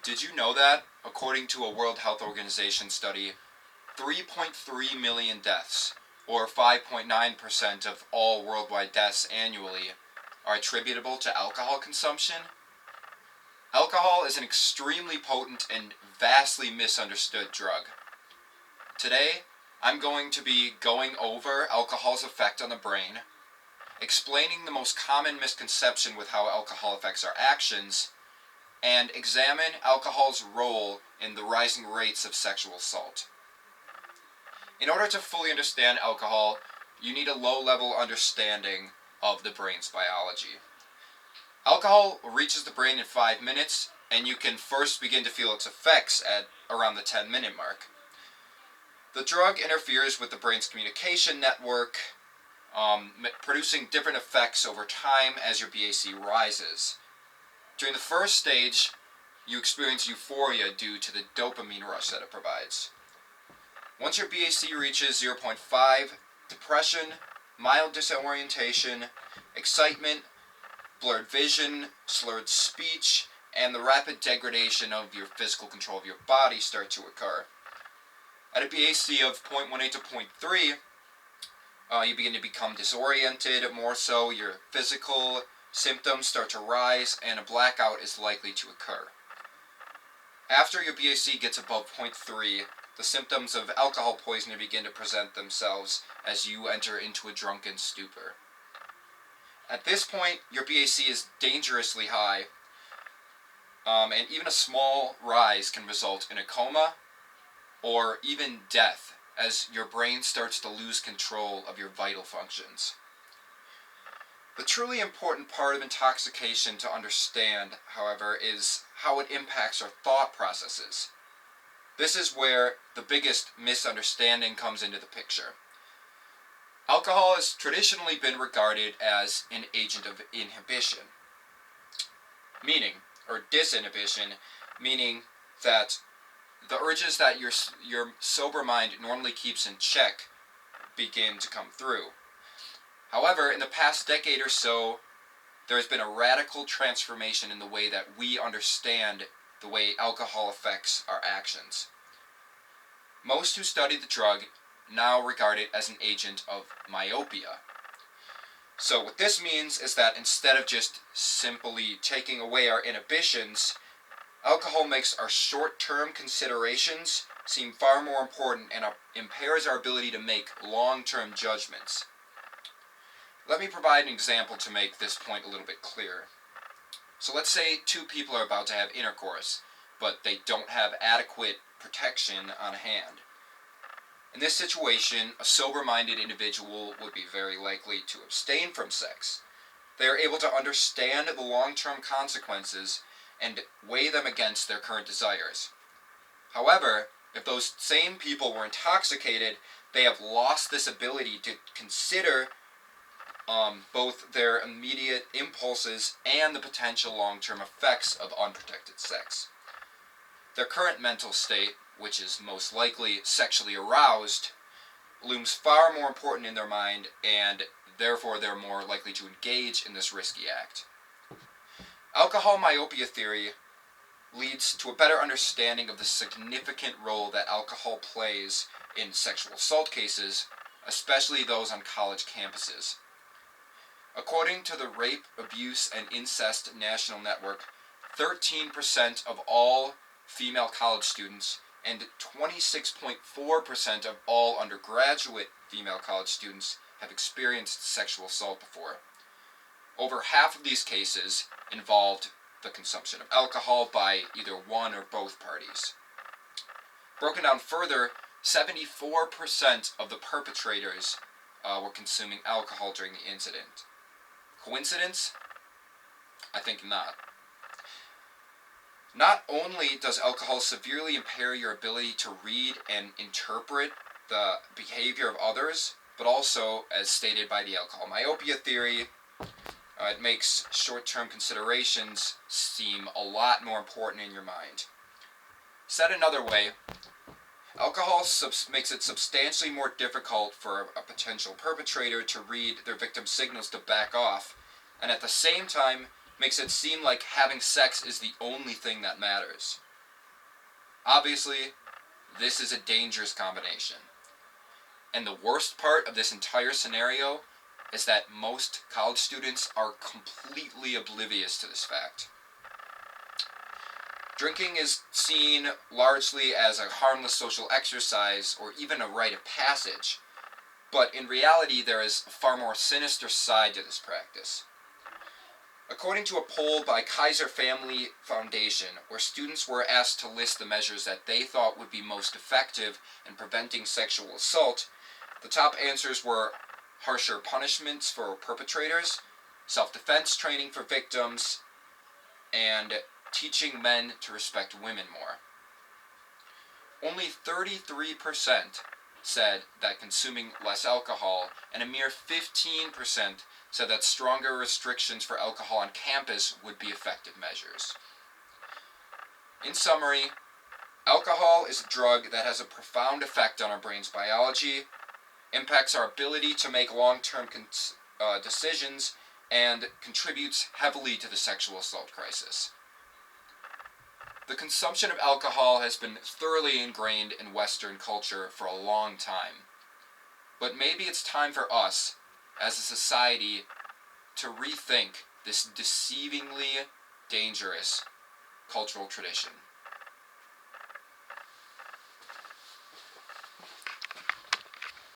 Did you know that, according to a World Health Organization study, 3.3 million deaths, or 5.9% of all worldwide deaths annually, are attributable to alcohol consumption? Alcohol is an extremely potent and vastly misunderstood drug. Today, I'm going to be going over alcohol's effect on the brain, explaining the most common misconception with how alcohol affects our actions, and examine alcohol's role in the rising rates of sexual assault. In order to fully understand alcohol, you need a low-level understanding of the brain's biology. Alcohol reaches the brain in 5 minutes, and you can first begin to feel its effects at around the 10-minute mark. The drug interferes with the brain's communication network, producing different effects over time as your BAC rises. During the first stage, you experience euphoria due to the dopamine rush that it provides. Once your BAC reaches 0.5, depression, mild disorientation, excitement, blurred vision, slurred speech, and the rapid degradation of your physical control of your body start to occur. At a BAC of 0.18 to 0.3, you begin to become disoriented. More so, your physical symptoms start to rise, and a blackout is likely to occur. After your BAC gets above 0.3, the symptoms of alcohol poisoning begin to present themselves as you enter into a drunken stupor. At this point, your BAC is dangerously high, and even a small rise can result in a coma or even death as your brain starts to lose control of your vital functions. The truly important part of intoxication to understand, however, is how it impacts our thought processes. This is where the biggest misunderstanding comes into the picture. Alcohol has traditionally been regarded as an agent of inhibition, or disinhibition, meaning that the urges that your sober mind normally keeps in check begin to come through. However, in the past decade or so, there has been a radical transformation in the way that we understand the way alcohol affects our actions. Most who study the drug now regard it as an agent of myopia. So what this means is that instead of just simply taking away our inhibitions, alcohol makes our short-term considerations seem far more important and impairs our ability to make long-term judgments. Let me provide an example to make this point a little bit clearer. So let's say two people are about to have intercourse, but they don't have adequate protection on hand. In this situation, a sober-minded individual would be very likely to abstain from sex. They are able to understand the long-term consequences and weigh them against their current desires. However, if those same people were intoxicated, they have lost this ability to consider both their immediate impulses and the potential long-term effects of unprotected sex. Their current mental state, which is most likely sexually aroused, looms far more important in their mind, and therefore they're more likely to engage in this risky act. Alcohol myopia theory leads to a better understanding of the significant role that alcohol plays in sexual assault cases, especially those on college campuses. According to the Rape, Abuse, and Incest National Network, 13% of all female college students and 26.4% of all undergraduate female college students have experienced sexual assault before. Over half of these cases involved the consumption of alcohol by either one or both parties. Broken down further, 74% of the perpetrators were consuming alcohol during the incident. Coincidence? I think not. Not only does alcohol severely impair your ability to read and interpret the behavior of others, but also, as stated by the alcohol myopia theory, it makes short-term considerations seem a lot more important in your mind. Said another way, alcohol makes it substantially more difficult for a potential perpetrator to read their victim's signals to back off, and at the same time makes it seem like having sex is the only thing that matters. Obviously, this is a dangerous combination. And the worst part of this entire scenario is that most college students are completely oblivious to this fact. Drinking is seen largely as a harmless social exercise or even a rite of passage, but in reality there is a far more sinister side to this practice. According to a poll by Kaiser Family Foundation, where students were asked to list the measures that they thought would be most effective in preventing sexual assault, the top answers were harsher punishments for perpetrators, self-defense training for victims, and teaching men to respect women more. Only 33% said that consuming less alcohol, and a mere 15% said that stronger restrictions for alcohol on campus would be effective measures. In summary, alcohol is a drug that has a profound effect on our brain's biology, impacts our ability to make long-term decisions, and contributes heavily to the sexual assault crisis. The consumption of alcohol has been thoroughly ingrained in Western culture for a long time. But maybe it's time for us, as a society, to rethink this deceivingly dangerous cultural tradition.